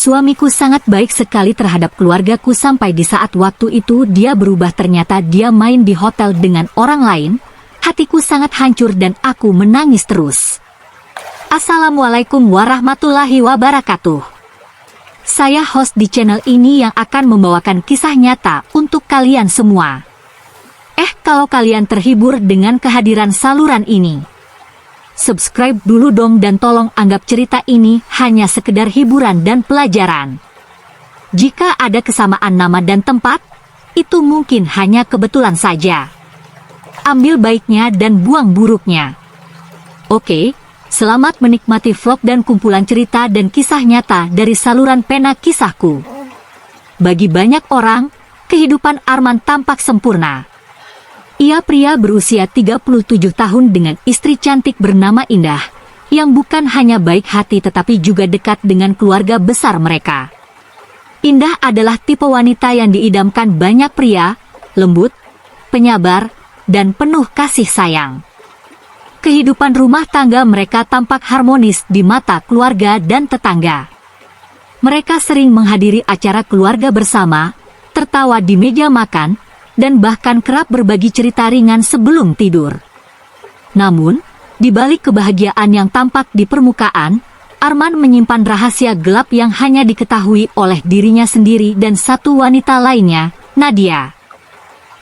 Suamiku sangat baik sekali terhadap keluargaku sampai di saat waktu itu dia berubah, ternyata dia main di hotel dengan orang lain. Hatiku sangat hancur dan aku menangis terus. Assalamualaikum warahmatullahi wabarakatuh. Saya host di channel ini yang akan membawakan kisah nyata untuk kalian semua. Kalau kalian terhibur dengan kehadiran saluran ini, subscribe dulu dong dan tolong anggap cerita ini hanya sekedar hiburan dan pelajaran. Jika ada kesamaan nama dan tempat, itu mungkin hanya kebetulan saja. Ambil baiknya dan buang buruknya. Oke, selamat menikmati vlog dan kumpulan cerita dan kisah nyata dari saluran pena kisahku. Bagi banyak orang, kehidupan Arman tampak sempurna. Ia pria berusia 37 tahun dengan istri cantik bernama Indah, yang bukan hanya baik hati tetapi juga dekat dengan keluarga besar mereka. Indah adalah tipe wanita yang diidamkan banyak pria, lembut, penyabar, dan penuh kasih sayang. Kehidupan rumah tangga mereka tampak harmonis di mata keluarga dan tetangga. Mereka sering menghadiri acara keluarga bersama, tertawa di meja makan, dan bahkan kerap berbagi cerita ringan sebelum tidur. Namun, di balik kebahagiaan yang tampak di permukaan, Arman menyimpan rahasia gelap yang hanya diketahui oleh dirinya sendiri dan satu wanita lainnya, Nadia.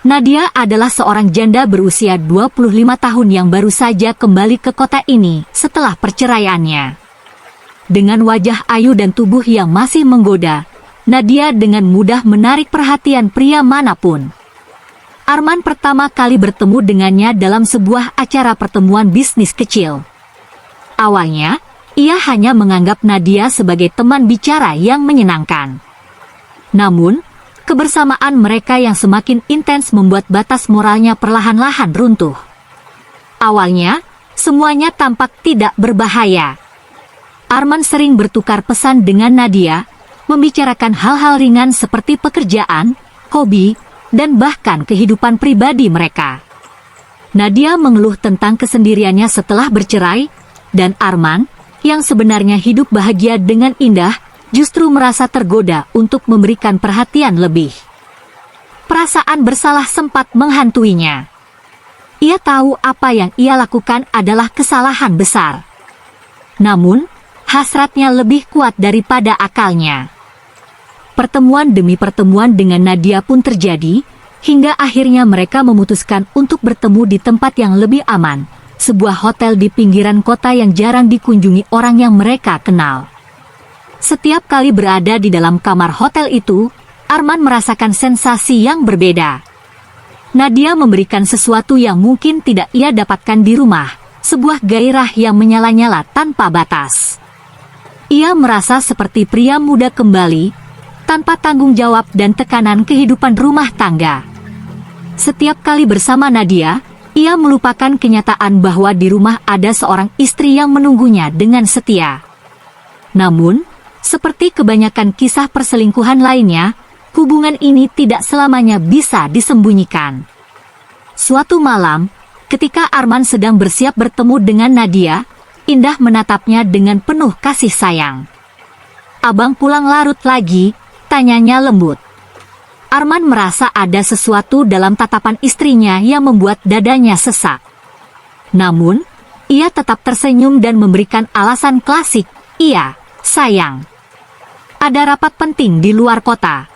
Nadia adalah seorang janda berusia 25 tahun yang baru saja kembali ke kota ini setelah perceraiannya. Dengan wajah ayu dan tubuh yang masih menggoda, Nadia dengan mudah menarik perhatian pria manapun. Arman pertama kali bertemu dengannya dalam sebuah acara pertemuan bisnis kecil. Awalnya, ia hanya menganggap Nadia sebagai teman bicara yang menyenangkan. Namun, kebersamaan mereka yang semakin intens membuat batas moralnya perlahan-lahan runtuh. Awalnya, semuanya tampak tidak berbahaya. Arman sering bertukar pesan dengan Nadia, membicarakan hal-hal ringan seperti pekerjaan, hobi, dan bahkan kehidupan pribadi mereka. Nadia mengeluh tentang kesendiriannya setelah bercerai, dan Arman, yang sebenarnya hidup bahagia dengan Indah, justru merasa tergoda untuk memberikan perhatian lebih. Perasaan bersalah sempat menghantuinya. Ia tahu apa yang ia lakukan adalah kesalahan besar. Namun, hasratnya lebih kuat daripada akalnya. Pertemuan demi pertemuan dengan Nadia pun terjadi, hingga akhirnya mereka memutuskan untuk bertemu di tempat yang lebih aman, sebuah hotel di pinggiran kota yang jarang dikunjungi orang yang mereka kenal. Setiap kali berada di dalam kamar hotel itu, Arman merasakan sensasi yang berbeda. Nadia memberikan sesuatu yang mungkin tidak ia dapatkan di rumah, sebuah gairah yang menyala-nyala tanpa batas. Ia merasa seperti pria muda kembali, tanpa tanggung jawab dan tekanan kehidupan rumah tangga. Setiap kali bersama Nadia, ia melupakan kenyataan bahwa di rumah ada seorang istri yang menunggunya dengan setia. Namun, seperti kebanyakan kisah perselingkuhan lainnya, hubungan ini tidak selamanya bisa disembunyikan. Suatu malam, ketika Arman sedang bersiap bertemu dengan Nadia, Indah menatapnya dengan penuh kasih sayang. "Abang pulang larut lagi?" tanyanya lembut. Arman merasa ada sesuatu dalam tatapan istrinya yang membuat dadanya sesak. Namun, ia tetap tersenyum dan memberikan alasan klasik, "Iya, sayang. Ada rapat penting di luar kota."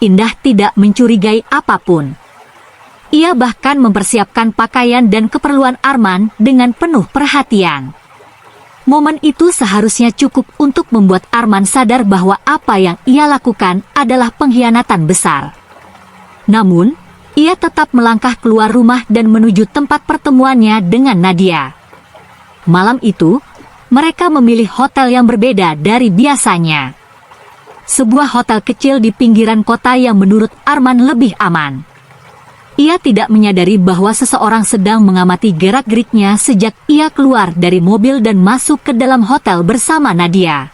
Indah tidak mencurigai apapun. Ia bahkan mempersiapkan pakaian dan keperluan Arman dengan penuh perhatian. Momen itu seharusnya cukup untuk membuat Arman sadar bahwa apa yang ia lakukan adalah pengkhianatan besar. Namun, ia tetap melangkah keluar rumah dan menuju tempat pertemuannya dengan Nadia. Malam itu, mereka memilih hotel yang berbeda dari biasanya. Sebuah hotel kecil di pinggiran kota yang menurut Arman lebih aman. Ia tidak menyadari bahwa seseorang sedang mengamati gerak-geriknya sejak ia keluar dari mobil dan masuk ke dalam hotel bersama Nadia.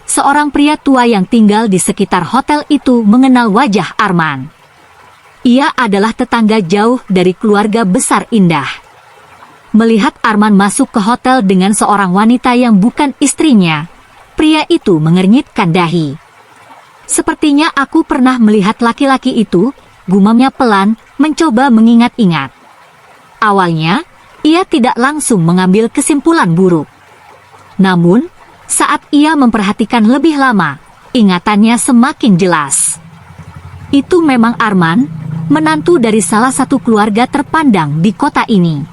Seorang pria tua yang tinggal di sekitar hotel itu mengenal wajah Arman. Ia adalah tetangga jauh dari keluarga besar Indah. Melihat Arman masuk ke hotel dengan seorang wanita yang bukan istrinya, Pria itu mengernyitkan dahi. Sepertinya aku pernah melihat laki-laki itu, gumamnya pelan, mencoba mengingat-ingat. Awalnya, ia tidak langsung mengambil kesimpulan buruk. Namun, saat ia memperhatikan lebih lama, ingatannya semakin jelas. Itu memang Arman, menantu dari salah satu keluarga terpandang di kota ini.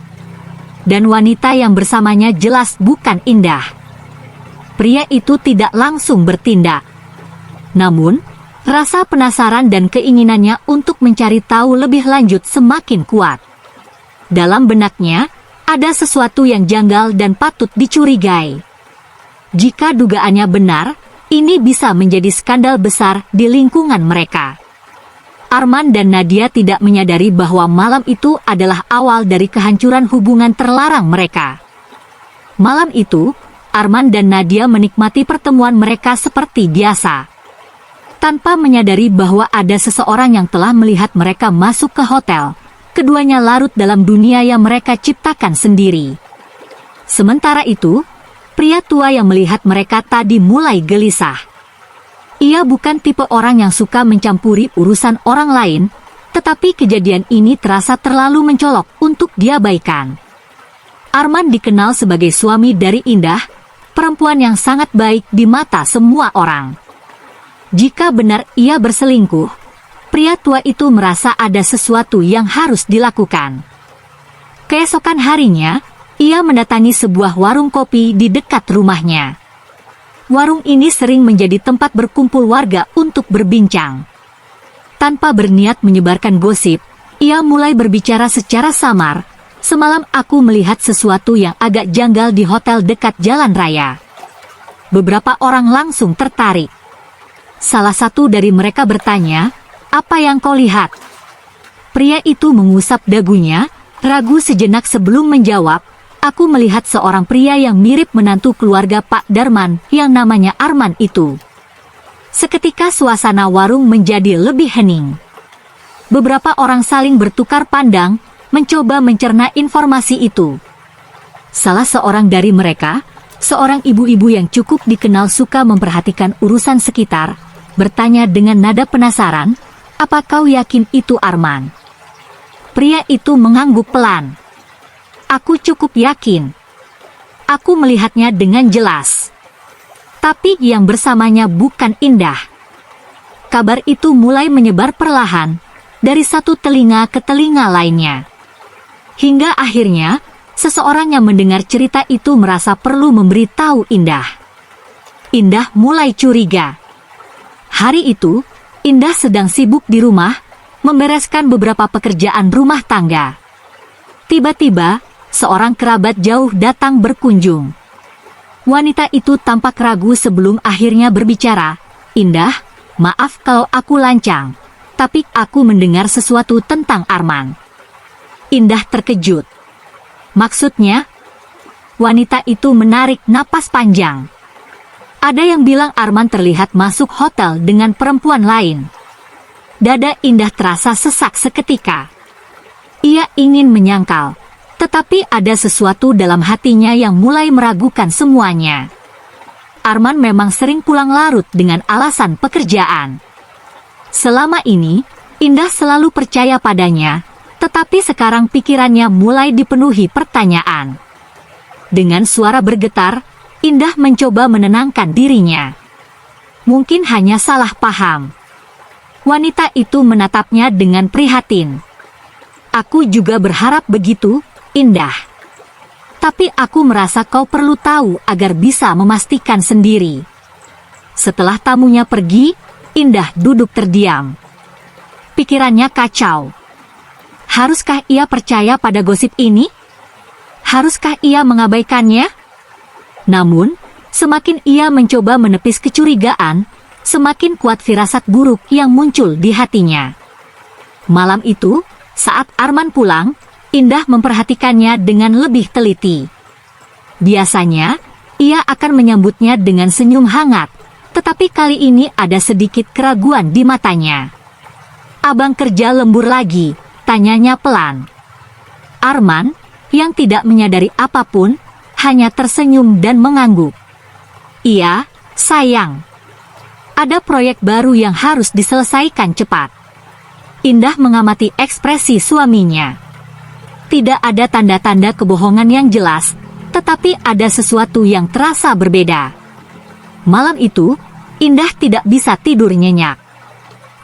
Dan wanita yang bersamanya jelas bukan Indah. Pria itu tidak langsung bertindak. Namun, rasa penasaran dan keinginannya untuk mencari tahu lebih lanjut semakin kuat. Dalam benaknya, ada sesuatu yang janggal dan patut dicurigai. Jika dugaannya benar, ini bisa menjadi skandal besar di lingkungan mereka. Arman dan Nadia tidak menyadari bahwa malam itu adalah awal dari kehancuran hubungan terlarang mereka. Malam itu, Arman dan Nadia menikmati pertemuan mereka seperti biasa. Tanpa menyadari bahwa ada seseorang yang telah melihat mereka masuk ke hotel, keduanya larut dalam dunia yang mereka ciptakan sendiri. Sementara itu, pria tua yang melihat mereka tadi mulai gelisah. Ia bukan tipe orang yang suka mencampuri urusan orang lain, tetapi kejadian ini terasa terlalu mencolok untuk diabaikan. Arman dikenal sebagai suami dari Indah, perempuan yang sangat baik di mata semua orang. Jika benar ia berselingkuh, pria tua itu merasa ada sesuatu yang harus dilakukan. Keesokan harinya, ia mendatangi sebuah warung kopi di dekat rumahnya. Warung ini sering menjadi tempat berkumpul warga untuk berbincang. Tanpa berniat menyebarkan gosip, ia mulai berbicara secara samar. Semalam aku melihat sesuatu yang agak janggal di hotel dekat jalan raya. Beberapa orang langsung tertarik. Salah satu dari mereka bertanya, "Apa yang kau lihat?" Pria itu mengusap dagunya, ragu sejenak sebelum menjawab, "Aku melihat seorang pria yang mirip menantu keluarga Pak Darman yang namanya Arman itu." Seketika suasana warung menjadi lebih hening. Beberapa orang saling bertukar pandang, mencoba mencerna informasi itu. Salah seorang dari mereka, seorang ibu-ibu yang cukup dikenal suka memperhatikan urusan sekitar, bertanya dengan nada penasaran, "Apa kau yakin itu Arman?" Pria itu mengangguk pelan. "Aku cukup yakin. Aku melihatnya dengan jelas. Tapi yang bersamanya bukan Indah." Kabar itu mulai menyebar perlahan, dari satu telinga ke telinga lainnya. Hingga akhirnya, seseorang yang mendengar cerita itu merasa perlu memberitahu Indah. Indah mulai curiga. Hari itu, Indah sedang sibuk di rumah, membereskan beberapa pekerjaan rumah tangga. Tiba-tiba, seorang kerabat jauh datang berkunjung. Wanita itu tampak ragu sebelum akhirnya berbicara, "Indah, maaf kalau aku lancang, tapi aku mendengar sesuatu tentang Arman." Indah terkejut. "Maksudnya?" Wanita itu menarik napas panjang. "Ada yang bilang Arman terlihat masuk hotel dengan perempuan lain." Dada Indah terasa sesak seketika. Ia ingin menyangkal, tetapi ada sesuatu dalam hatinya yang mulai meragukan semuanya. Arman memang sering pulang larut dengan alasan pekerjaan. Selama ini, Indah selalu percaya padanya, tetapi sekarang pikirannya mulai dipenuhi pertanyaan. Dengan suara bergetar, Indah mencoba menenangkan dirinya. Mungkin hanya salah paham. Wanita itu menatapnya dengan prihatin. "Aku juga berharap begitu, Indah. Tapi aku merasa kau perlu tahu agar bisa memastikan sendiri." Setelah tamunya pergi, Indah duduk terdiam. Pikirannya kacau. Haruskah ia percaya pada gosip ini? Haruskah ia mengabaikannya? Namun, semakin ia mencoba menepis kecurigaan, semakin kuat firasat buruk yang muncul di hatinya. Malam itu, saat Arman pulang, Indah memperhatikannya dengan lebih teliti. Biasanya, ia akan menyambutnya dengan senyum hangat, tetapi kali ini ada sedikit keraguan di matanya. "Abang kerja lembur lagi?" tanyanya pelan. Arman, yang tidak menyadari apapun, hanya tersenyum dan mengangguk. "Iya, Sayang, ada proyek baru yang harus diselesaikan cepat. Indah mengamati ekspresi suaminya. Tidak ada tanda-tanda kebohongan yang jelas, tetapi ada sesuatu yang terasa berbeda. Malam itu, Indah tidak bisa tidur nyenyak.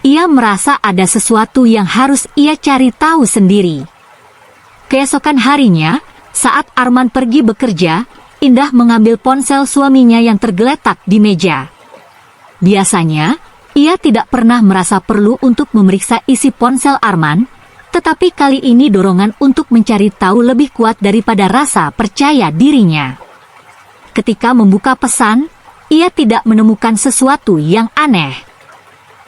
Ia merasa ada sesuatu yang harus ia cari tahu sendiri. Keesokan harinya, saat Arman pergi bekerja, Indah mengambil ponsel suaminya yang tergeletak di meja. Biasanya, ia tidak pernah merasa perlu untuk memeriksa isi ponsel Arman, tetapi kali ini dorongan untuk mencari tahu lebih kuat daripada rasa percaya dirinya. Ketika membuka pesan, ia tidak menemukan sesuatu yang aneh.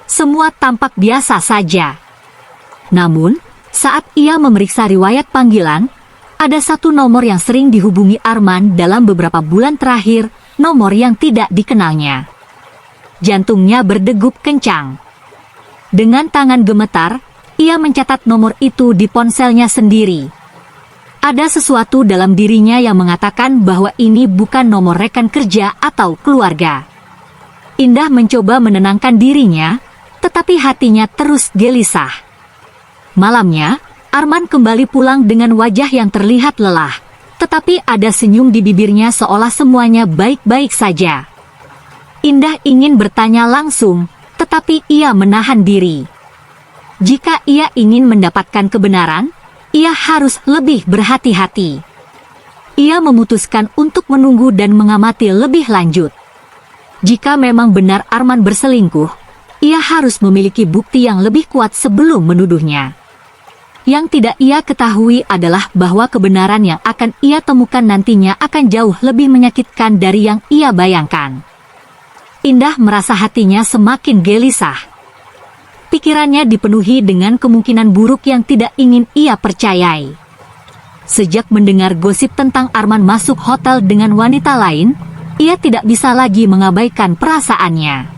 Semua tampak biasa saja. Namun, saat ia memeriksa riwayat panggilan, ada satu nomor yang sering dihubungi Arman dalam beberapa bulan terakhir, nomor yang tidak dikenalnya. Jantungnya berdegup kencang. Dengan tangan gemetar, ia mencatat nomor itu di ponselnya sendiri. Ada sesuatu dalam dirinya yang mengatakan bahwa ini bukan nomor rekan kerja atau keluarga. Indah mencoba menenangkan dirinya, tetapi hatinya terus gelisah. Malamnya, Arman kembali pulang dengan wajah yang terlihat lelah, tetapi ada senyum di bibirnya seolah semuanya baik-baik saja. Indah ingin bertanya langsung, tetapi ia menahan diri. Jika ia ingin mendapatkan kebenaran, ia harus lebih berhati-hati. Ia memutuskan untuk menunggu dan mengamati lebih lanjut. Jika memang benar Arman berselingkuh, ia harus memiliki bukti yang lebih kuat sebelum menuduhnya. Yang tidak ia ketahui adalah bahwa kebenaran yang akan ia temukan nantinya akan jauh lebih menyakitkan dari yang ia bayangkan. Indah merasa hatinya semakin gelisah. Pikirannya dipenuhi dengan kemungkinan buruk yang tidak ingin ia percayai. Sejak mendengar gosip tentang Arman masuk hotel dengan wanita lain, ia tidak bisa lagi mengabaikan perasaannya.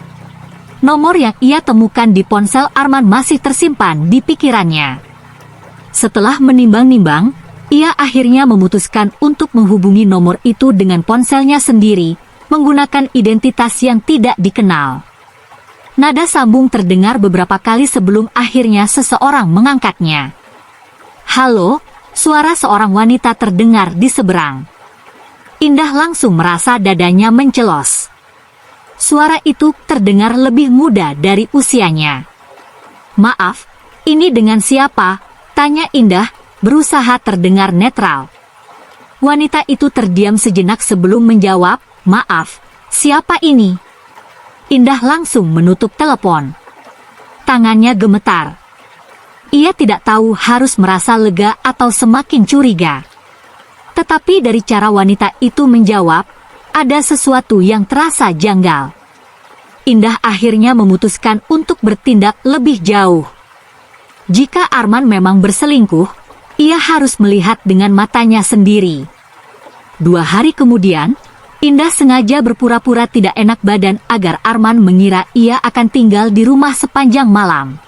Nomor yang ia temukan di ponsel Arman masih tersimpan di pikirannya. Setelah menimbang-nimbang, ia akhirnya memutuskan untuk menghubungi nomor itu dengan ponselnya sendiri, menggunakan identitas yang tidak dikenal. Nada sambung terdengar beberapa kali sebelum akhirnya seseorang mengangkatnya. "Halo," suara seorang wanita terdengar di seberang. Indah langsung merasa dadanya mencelos. Suara itu terdengar lebih muda dari usianya. "Maaf, ini dengan siapa?" tanya Indah, berusaha terdengar netral. Wanita itu terdiam sejenak sebelum menjawab, "Maaf, siapa ini?" Indah langsung menutup telepon. Tangannya gemetar. Ia tidak tahu harus merasa lega atau semakin curiga. Tetapi dari cara wanita itu menjawab, ada sesuatu yang terasa janggal. Indah akhirnya memutuskan untuk bertindak lebih jauh. Jika Arman memang berselingkuh, ia harus melihat dengan matanya sendiri. 2 hari kemudian, Indah sengaja berpura-pura tidak enak badan agar Arman mengira ia akan tinggal di rumah sepanjang malam.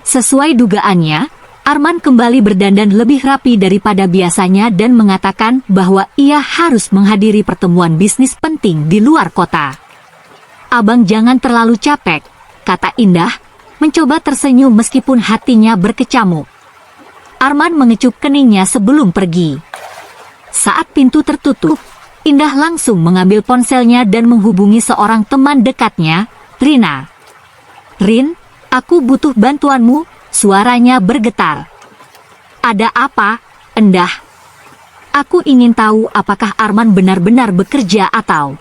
Sesuai dugaannya, Arman kembali berdandan lebih rapi daripada biasanya dan mengatakan bahwa ia harus menghadiri pertemuan bisnis penting di luar kota. "Abang jangan terlalu capek," kata Indah, mencoba tersenyum meskipun hatinya berkecamuk. Arman mengecup keningnya sebelum pergi. Saat pintu tertutup, Indah langsung mengambil ponselnya dan menghubungi seorang teman dekatnya, Rina. "Rin, aku butuh bantuanmu," suaranya bergetar. "Ada apa, Endah?" "Aku ingin tahu apakah Arman benar-benar bekerja atau..."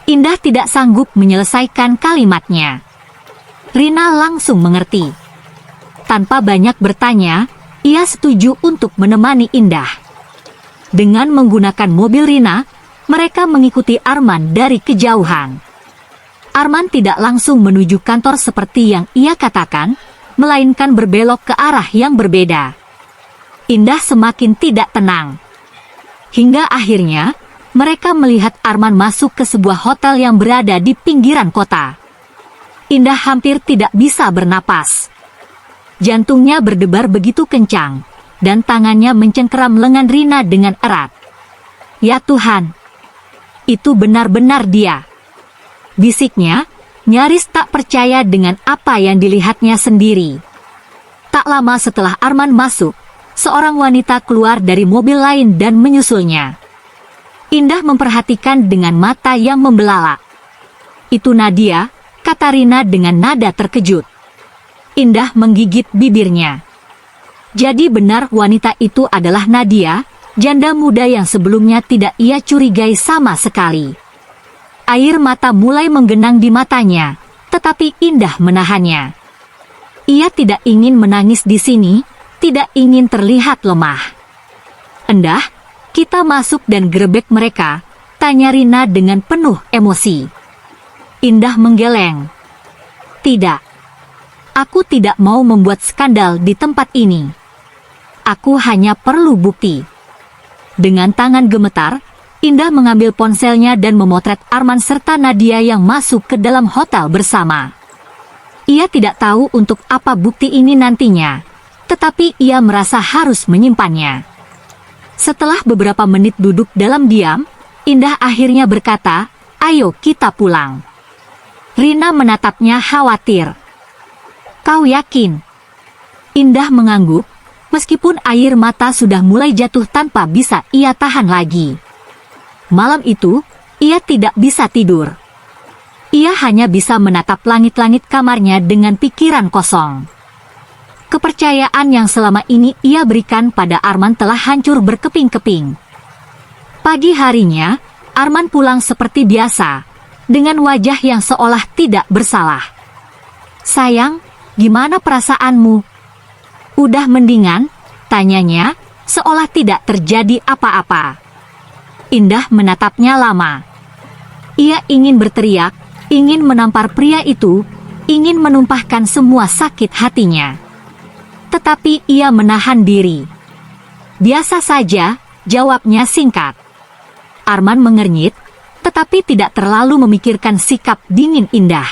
Indah tidak sanggup menyelesaikan kalimatnya. Rina langsung mengerti. Tanpa banyak bertanya, ia setuju untuk menemani Indah. Dengan menggunakan mobil Rina, mereka mengikuti Arman dari kejauhan. Arman tidak langsung menuju kantor seperti yang ia katakan, melainkan berbelok ke arah yang berbeda. Indah semakin tidak tenang. Hingga akhirnya, mereka melihat Arman masuk ke sebuah hotel yang berada di pinggiran kota. Indah hampir tidak bisa bernapas. Jantungnya berdebar begitu kencang, dan tangannya mencengkeram lengan Rina dengan erat. Ya Tuhan, itu benar-benar dia. bisiknya, nyaris tak percaya dengan apa yang dilihatnya sendiri. Tak lama setelah Arman masuk, seorang wanita keluar dari mobil lain dan menyusulnya. Indah memperhatikan dengan mata yang membelalak. "Itu Nadia," kata Rina dengan nada terkejut. Indah menggigit bibirnya. Jadi benar wanita itu adalah Nadia, janda muda yang sebelumnya tidak ia curigai sama sekali. Air mata mulai menggenang di matanya, tetapi Indah menahannya. Ia tidak ingin menangis di sini, tidak ingin terlihat lemah. "Endah, kita masuk dan gerebek mereka?" tanya Rina dengan penuh emosi. Indah menggeleng. "Tidak. Aku tidak mau membuat skandal di tempat ini. Aku hanya perlu bukti." Dengan tangan gemetar, Indah mengambil ponselnya dan memotret Arman serta Nadia yang masuk ke dalam hotel bersama. Ia tidak tahu untuk apa bukti ini nantinya, tetapi ia merasa harus menyimpannya. Setelah beberapa menit duduk dalam diam, Indah akhirnya berkata, "Ayo kita pulang." Rina menatapnya khawatir. "Kau yakin?" Indah mengangguk, meskipun air mata sudah mulai jatuh tanpa bisa ia tahan lagi. Malam itu, ia tidak bisa tidur. Ia hanya bisa menatap langit-langit kamarnya dengan pikiran kosong. Kepercayaan yang selama ini ia berikan pada Arman telah hancur berkeping-keping. Pagi harinya, Arman pulang seperti biasa, dengan wajah yang seolah tidak bersalah. "Sayang, gimana perasaanmu? Udah mendingan?" tanyanya, seolah tidak terjadi apa-apa. Indah menatapnya lama. Ia ingin berteriak, ingin menampar pria itu, ingin menumpahkan semua sakit hatinya. Tetapi ia menahan diri. "Biasa saja," jawabnya singkat. Arman mengernyit, tetapi tidak terlalu memikirkan sikap dingin Indah.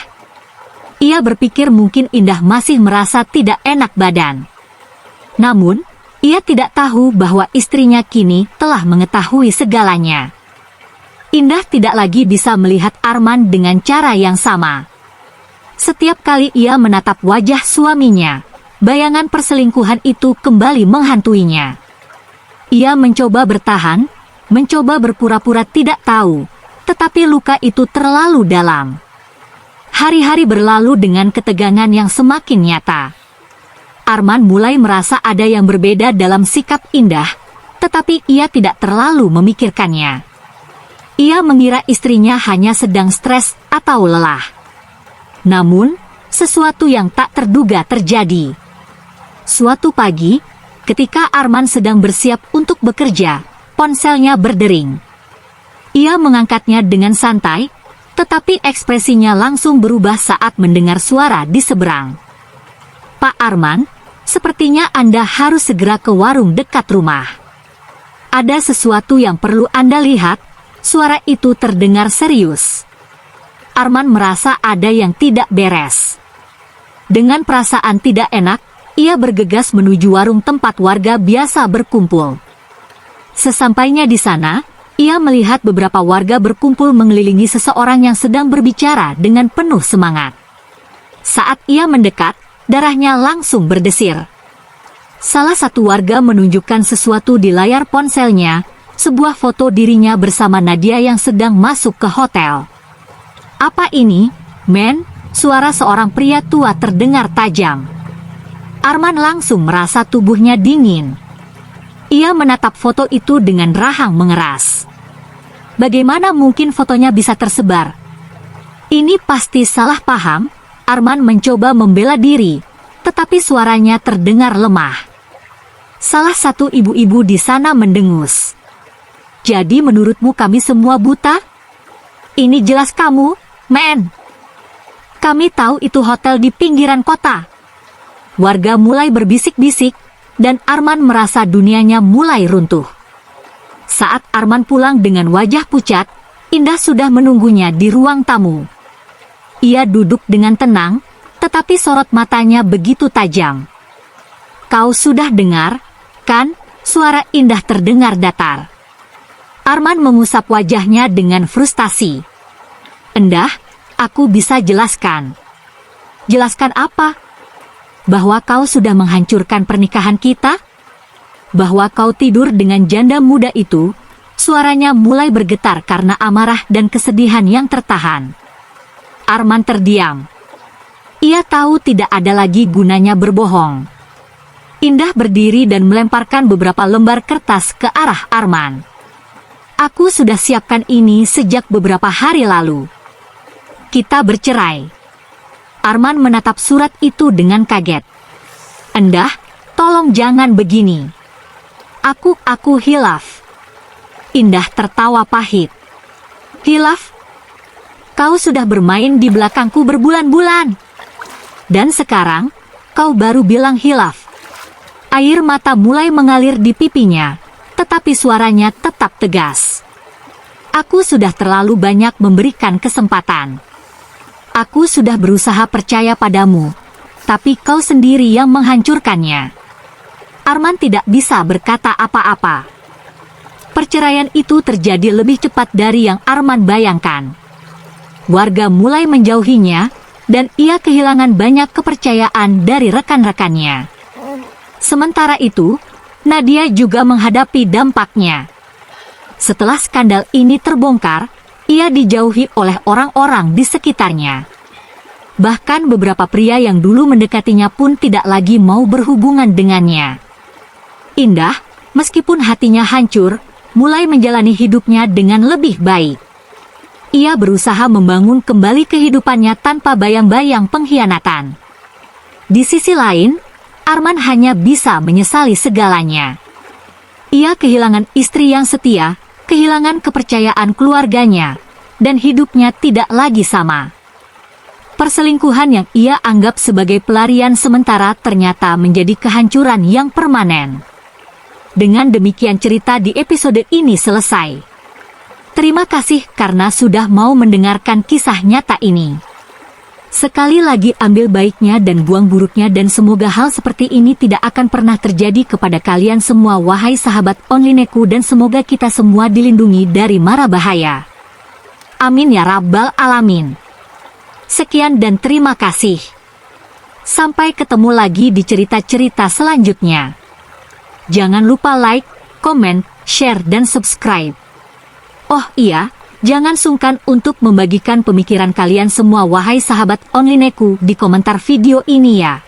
Ia berpikir mungkin Indah masih merasa tidak enak badan. Namun, ia tidak tahu bahwa istrinya kini telah mengetahui segalanya. Indah tidak lagi bisa melihat Arman dengan cara yang sama. Setiap kali ia menatap wajah suaminya, bayangan perselingkuhan itu kembali menghantuinya. Ia mencoba bertahan, mencoba berpura-pura tidak tahu, tetapi luka itu terlalu dalam. Hari-hari berlalu dengan ketegangan yang semakin nyata. Arman mulai merasa ada yang berbeda dalam sikap Indah, tetapi ia tidak terlalu memikirkannya. Ia mengira istrinya hanya sedang stres atau lelah. Namun, sesuatu yang tak terduga terjadi. Suatu pagi, ketika Arman sedang bersiap untuk bekerja, ponselnya berdering. Ia mengangkatnya dengan santai, tetapi ekspresinya langsung berubah saat mendengar suara di seberang. "Pak Arman, sepertinya Anda harus segera ke warung dekat rumah. Ada sesuatu yang perlu Anda lihat." Suara itu terdengar serius. Arman merasa ada yang tidak beres. Dengan perasaan tidak enak, ia bergegas menuju warung tempat warga biasa berkumpul. Sesampainya di sana, ia melihat beberapa warga berkumpul mengelilingi seseorang yang sedang berbicara dengan penuh semangat. Saat ia mendekat, darahnya langsung berdesir. Salah satu warga menunjukkan sesuatu di layar ponselnya, sebuah foto dirinya bersama Nadia yang sedang masuk ke hotel. "Apa ini, men?" Suara seorang pria tua terdengar tajam. Arman langsung merasa tubuhnya dingin. Ia menatap foto itu dengan rahang mengeras. Bagaimana mungkin fotonya bisa tersebar? Ini pasti salah paham. Arman mencoba membela diri, tetapi suaranya terdengar lemah. Salah satu ibu-ibu di sana mendengus. "Jadi menurutmu kami semua buta? Ini jelas kamu, men. Kami tahu itu hotel di pinggiran kota." Warga mulai berbisik-bisik, dan Arman merasa dunianya mulai runtuh. Saat Arman pulang dengan wajah pucat, Indah sudah menunggunya di ruang tamu. Ia duduk dengan tenang, tetapi sorot matanya begitu tajam. "Kau sudah dengar, kan?" Suara Indah terdengar datar. Arman mengusap wajahnya dengan frustasi. "Endah, Aku bisa jelaskan. Jelaskan apa? Bahwa kau sudah menghancurkan pernikahan kita? Bahwa kau tidur dengan janda muda itu? Suaranya mulai bergetar karena amarah dan kesedihan yang tertahan. Arman terdiam. Ia tahu tidak ada lagi gunanya berbohong. Indah berdiri dan melemparkan beberapa lembar kertas ke arah Arman. Aku sudah siapkan ini sejak beberapa hari lalu. Kita bercerai. Arman menatap surat itu dengan kaget. Indah, tolong jangan begini. Aku hilaf. Indah tertawa pahit. Hilaf? Kau sudah bermain di belakangku berbulan-bulan. Dan sekarang, kau baru bilang hilaf. Air mata mulai mengalir di pipinya, tetapi suaranya tetap tegas. Aku sudah terlalu banyak memberikan kesempatan. Aku sudah berusaha percaya padamu, tapi kau sendiri yang menghancurkannya. Arman tidak bisa berkata apa-apa. Perceraian itu terjadi lebih cepat dari yang Arman bayangkan. Warga mulai menjauhinya, dan ia kehilangan banyak kepercayaan dari rekan-rekannya. Sementara itu, Nadia juga menghadapi dampaknya. Setelah skandal ini terbongkar, ia dijauhi oleh orang-orang di sekitarnya. Bahkan beberapa pria yang dulu mendekatinya pun tidak lagi mau berhubungan dengannya. Indah, meskipun hatinya hancur, mulai menjalani hidupnya dengan lebih baik. Ia berusaha membangun kembali kehidupannya tanpa bayang-bayang pengkhianatan. Di sisi lain, Arman hanya bisa menyesali segalanya. Ia kehilangan istri yang setia, kehilangan kepercayaan keluarganya, dan hidupnya tidak lagi sama. Perselingkuhan yang ia anggap sebagai pelarian sementara ternyata menjadi kehancuran yang permanen. Dengan demikian cerita di episode ini selesai. Terima kasih karena sudah mau mendengarkan kisah nyata ini. Sekali lagi ambil baiknya dan buang buruknya dan semoga hal seperti ini tidak akan pernah terjadi kepada kalian semua wahai sahabat Onlineku dan semoga kita semua dilindungi dari mara bahaya. Amin ya rabbal alamin. Sekian dan terima kasih. Sampai ketemu lagi di cerita-cerita selanjutnya. Jangan lupa like, komen, share dan subscribe. Oh iya, jangan sungkan untuk membagikan pemikiran kalian semua wahai sahabat Onlineku di komentar video ini ya.